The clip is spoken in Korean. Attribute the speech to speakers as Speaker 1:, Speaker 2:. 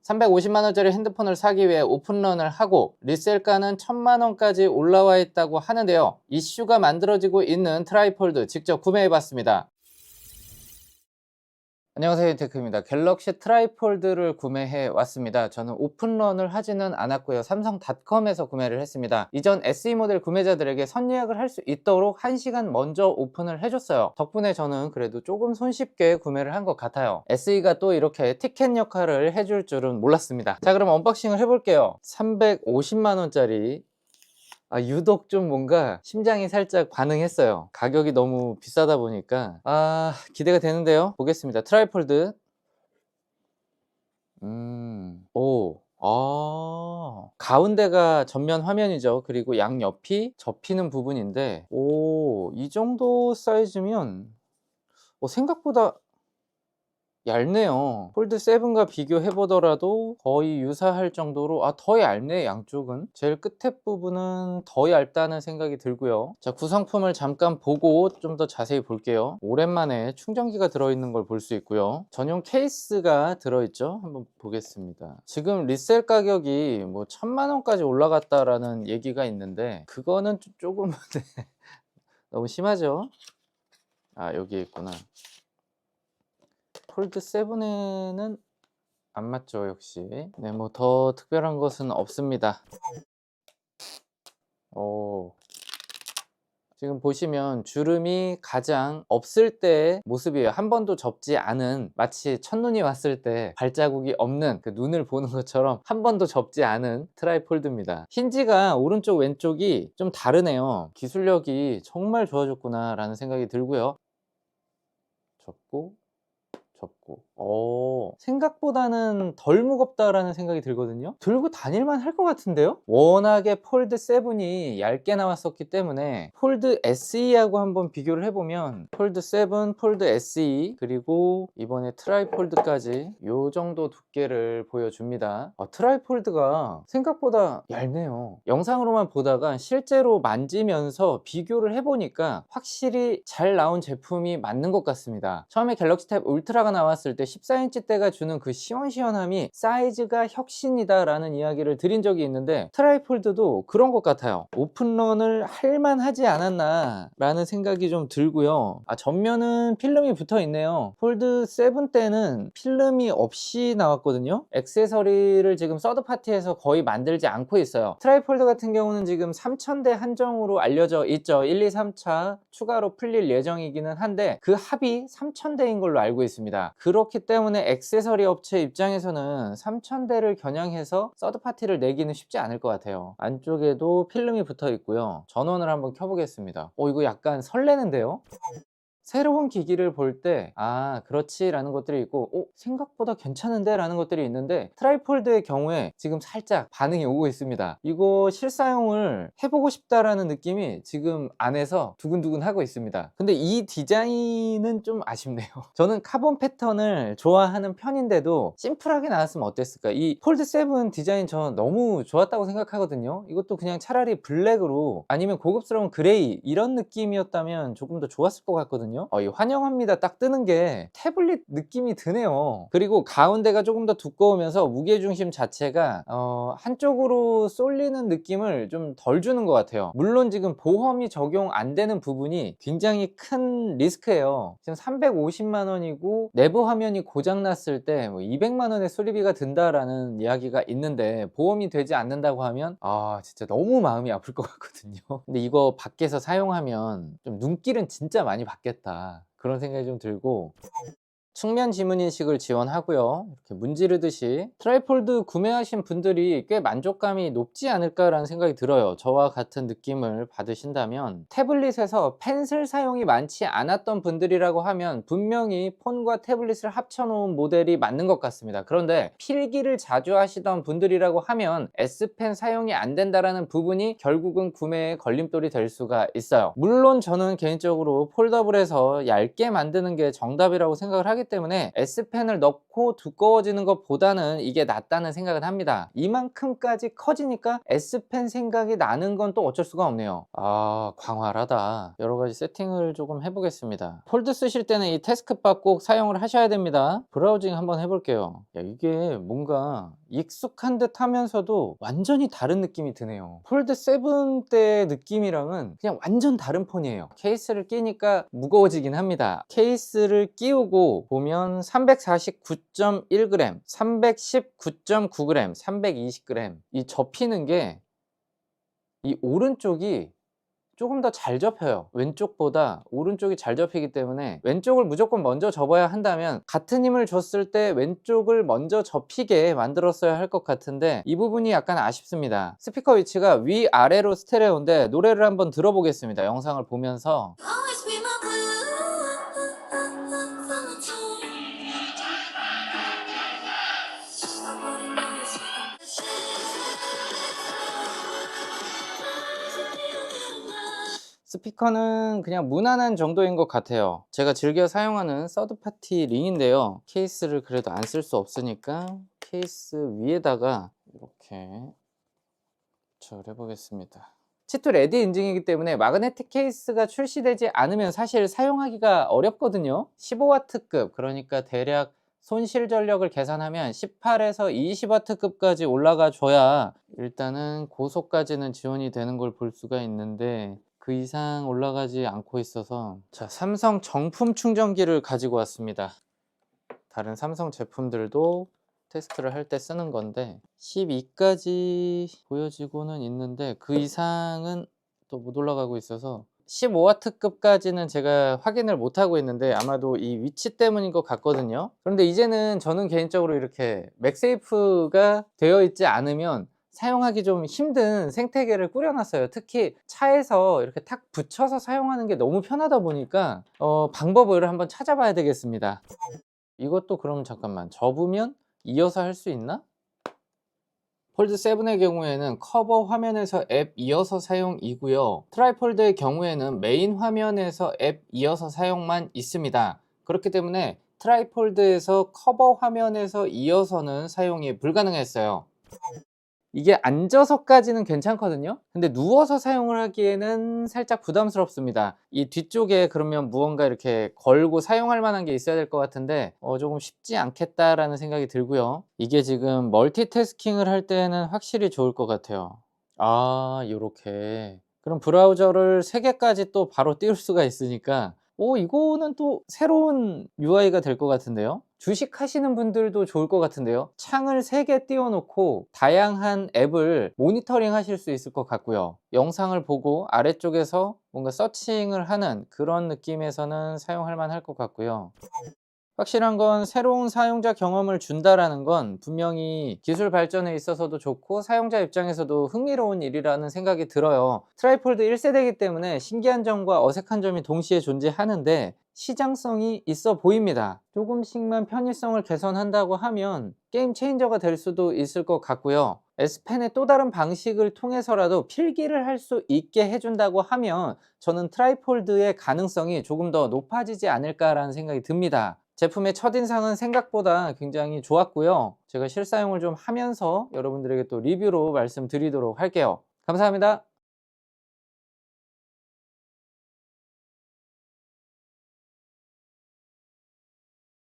Speaker 1: 350만원짜리 핸드폰을 사기 위해 오픈런을 하고 리셀가는 1000만원까지 올라와 있다고 하는데요, 이슈가 만들어지고 있는 트라이폴드 직접 구매해봤습니다. 안녕하세요, 유테크입니다. 갤럭시 트라이폴드를 구매해 왔습니다. 저는 오픈런을 하지는 않았고요, 삼성닷컴에서 구매를 했습니다. 이전 SE 모델 구매자들에게 선예약을 할 수 있도록 1시간 먼저 오픈을 해줬어요. 덕분에 저는 그래도 조금 손쉽게 구매를 한 것 같아요. SE가 또 이렇게 티켓 역할을 해줄 줄은 몰랐습니다. 자, 그럼 언박싱을 해볼게요. 350만원짜리 유독 좀 뭔가 심장이 살짝 반응했어요. 가격이 너무 비싸다 보니까 기대가 되는데요. 보겠습니다. 트라이폴드. 가운데가 전면 화면이죠. 그리고 양옆이 접히는 부분인데, 이 정도 사이즈면 생각보다 얇네요. 폴드 7과 비교해 보더라도 거의 유사할 정도로 더 얇네. 양쪽은 제일 끝에 부분은 더 얇다는 생각이 들고요. 자, 구성품을 잠깐 보고 좀 더 자세히 볼게요. 오랜만에 충전기가 들어있는 걸 볼 수 있고요. 전용 케이스가 들어있죠. 한번 보겠습니다. 지금 리셀 가격이 뭐 1000만원까지 올라갔다라는 얘기가 있는데, 그거는 조금 너무 심하죠. 여기에 있구나. 폴드 7에는 안 맞죠, 역시. 네, 뭐 더 특별한 것은 없습니다. 지금 보시면 주름이 가장 없을 때의 모습이에요. 한 번도 접지 않은, 마치 첫눈이 왔을 때 발자국이 없는 그 눈을 보는 것처럼 한 번도 접지 않은 트라이폴드입니다. 힌지가 오른쪽 왼쪽이 좀 다르네요. 기술력이 정말 좋아졌구나 라는 생각이 들고요. 접고 생각보다는 덜 무겁다라는 생각이 들거든요. 들고 다닐만 할 것 같은데요. 워낙에 폴드 7이 얇게 나왔었기 때문에 폴드 SE하고 한번 비교를 해보면, 폴드 7, 폴드 SE, 그리고 이번에 트라이폴드까지 요 정도 두께를 보여줍니다. 트라이폴드가 생각보다 얇네요. 영상으로만 보다가 실제로 만지면서 비교를 해보니까 확실히 잘 나온 제품이 맞는 것 같습니다. 처음에 갤럭시 탭 울트라가 나왔을 때 14인치 대가 주는 그 시원시원함이 사이즈가 혁신이다 라는 이야기를 드린 적이 있는데, 트라이폴드도 그런 것 같아요. 오픈런을 할만하지 않았나 라는 생각이 좀 들고요. 전면은 필름이 붙어 있네요. 폴드 7 때는 필름이 없이 나왔거든요. 액세서리를 지금 서드파티에서 거의 만들지 않고 있어요. 트라이폴드 같은 경우는 지금 3000대 한정으로 알려져 있죠. 1, 2, 3차 추가로 풀릴 예정이기는 한데, 그 합이 3000대인 걸로 알고 있습니다. 그렇기 때문에 액세서리 업체 입장에서는 3000대를 겨냥해서 서드파티를 내기는 쉽지 않을 것 같아요. 안쪽에도 필름이 붙어 있고요. 전원을 한번 켜보겠습니다. 이거 약간 설레는데요. 새로운 기기를 볼 때 그렇지 라는 것들이 있고, 생각보다 괜찮은데 라는 것들이 있는데, 트라이폴드의 경우에 지금 살짝 반응이 오고 있습니다. 이거 실사용을 해보고 싶다라는 느낌이 지금 안에서 두근두근 하고 있습니다. 근데 이 디자인은 좀 아쉽네요. 저는 카본 패턴을 좋아하는 편인데도 심플하게 나왔으면 어땠을까. 이 폴드 7 디자인 저 너무 좋았다고 생각하거든요. 이것도 그냥 차라리 블랙으로, 아니면 고급스러운 그레이 이런 느낌이었다면 조금 더 좋았을 것 같거든요. 이 환영합니다 딱 뜨는 게 태블릿 느낌이 드네요. 그리고 가운데가 조금 더 두꺼우면서 무게중심 자체가 한쪽으로 쏠리는 느낌을 좀 덜 주는 것 같아요. 물론 지금 보험이 적용 안 되는 부분이 굉장히 큰 리스크예요. 지금 350만원이고 내부 화면이 고장났을 때 200만원의 수리비가 든다라는 이야기가 있는데, 보험이 되지 않는다고 하면 진짜 너무 마음이 아플 것 같거든요. 근데 이거 밖에서 사용하면 좀 눈길은 진짜 많이 받겠다, 그런 생각이 좀 들고, 측면 지문 인식을 지원하고요. 이렇게 문지르듯이. 트라이폴드 구매하신 분들이 꽤 만족감이 높지 않을까라는 생각이 들어요. 저와 같은 느낌을 받으신다면, 태블릿에서 펜슬 사용이 많지 않았던 분들이라고 하면 분명히 폰과 태블릿을 합쳐놓은 모델이 맞는 것 같습니다. 그런데 필기를 자주 하시던 분들이라고 하면 S펜 사용이 안 된다라는 부분이 결국은 구매의 걸림돌이 될 수가 있어요. 물론 저는 개인적으로 폴더블해서 얇게 만드는 게 정답이라고 생각을 하기 때문에 S펜을 넣고 두꺼워지는 것보다는 이게 낫다는 생각은 합니다. 이만큼까지 커지니까 S펜 생각이 나는 건 또 어쩔 수가 없네요. 아, 광활하다. 여러 가지 세팅을 조금 해보겠습니다. 폴드 쓰실 때는 이 태스크바 꼭 사용을 하셔야 됩니다. 브라우징 한번 해볼게요. 야, 이게 뭔가 익숙한 듯 하면서도 완전히 다른 느낌이 드네요. 폴드 7 때 느낌이랑은 그냥 완전 다른 폰이에요. 케이스를 끼니까 무거워지긴 합니다. 케이스를 끼우고 보면 349.1g, 319.9g, 320g. 이 접히는 게 이 오른쪽이 조금 더 잘 접혀요. 왼쪽보다 오른쪽이 잘 접히기 때문에 왼쪽을 무조건 먼저 접어야 한다면 같은 힘을 줬을 때 왼쪽을 먼저 접히게 만들었어야 할 것 같은데 이 부분이 약간 아쉽습니다. 스피커 위치가 위아래로 스테레오인데 노래를 한번 들어보겠습니다. 영상을 보면서.
Speaker 2: Always be my
Speaker 1: 스피커는 그냥 무난한 정도인 것 같아요. 제가 즐겨 사용하는 서드파티 링인데요. 케이스를 그래도 안 쓸 수 없으니까 케이스 위에다가 이렇게 부착을 해보겠습니다. 치투 레디 인증이기 때문에 마그네틱 케이스가 출시되지 않으면 사실 사용하기가 어렵거든요. 15W급, 그러니까 대략 손실 전력을 계산하면 18에서 20W급까지 올라가 줘야 일단은 고속까지는 지원이 되는 걸 볼 수가 있는데 그 이상 올라가지 않고 있어서, 자, 삼성 정품 충전기를 가지고 왔습니다. 다른 삼성 제품들도 테스트를 할 때 쓰는 건데 12까지 보여지고는 있는데 그 이상은 또 못 올라가고 있어서 15W급까지는 제가 확인을 못 하고 있는데 아마도 이 위치 때문인 것 같거든요. 그런데 이제는 저는 개인적으로 이렇게 맥세이프가 되어 있지 않으면 사용하기 좀 힘든 생태계를 꾸려놨어요. 특히 차에서 이렇게 탁 붙여서 사용하는 게 너무 편하다 보니까 방법을 한번 찾아봐야 되겠습니다. 이것도 그럼 잠깐만, 접으면 이어서 할 수 있나? 폴드 7의 경우에는 커버 화면에서 앱 이어서 사용이고요. 트라이폴드의 경우에는 메인 화면에서 앱 이어서 사용만 있습니다. 그렇기 때문에 트라이폴드에서 커버 화면에서 이어서는 사용이 불가능했어요. 이게 앉아서까지는 괜찮거든요. 근데 누워서 사용을 하기에는 살짝 부담스럽습니다. 이 뒤쪽에 그러면 무언가 이렇게 걸고 사용할 만한 게 있어야 될 것 같은데 조금 쉽지 않겠다라는 생각이 들고요. 이게 지금 멀티태스킹을 할 때는 확실히 좋을 것 같아요. 아, 요렇게. 그럼 브라우저를 3개까지 또 바로 띄울 수가 있으니까 이거는 또 새로운 UI가 될 것 같은데요. 주식하시는 분들도 좋을 것 같은데요. 창을 3개 띄워놓고 다양한 앱을 모니터링 하실 수 있을 것 같고요. 영상을 보고 아래쪽에서 뭔가 서칭을 하는 그런 느낌에서는 사용할 만할 것 같고요. 확실한 건 새로운 사용자 경험을 준다라는 건 분명히 기술 발전에 있어서도 좋고 사용자 입장에서도 흥미로운 일이라는 생각이 들어요. 트라이폴드 1세대이기 때문에 신기한 점과 어색한 점이 동시에 존재하는데 시장성이 있어 보입니다. 조금씩만 편의성을 개선한다고 하면 게임 체인저가 될 수도 있을 것 같고요. S펜의 또 다른 방식을 통해서라도 필기를 할 수 있게 해준다고 하면 저는 트라이폴드의 가능성이 조금 더 높아지지 않을까라는 생각이 듭니다. 제품의 첫인상은 생각보다 굉장히 좋았고요. 제가 실사용을 좀 하면서 여러분들에게 또 리뷰로 말씀드리도록 할게요. 감사합니다.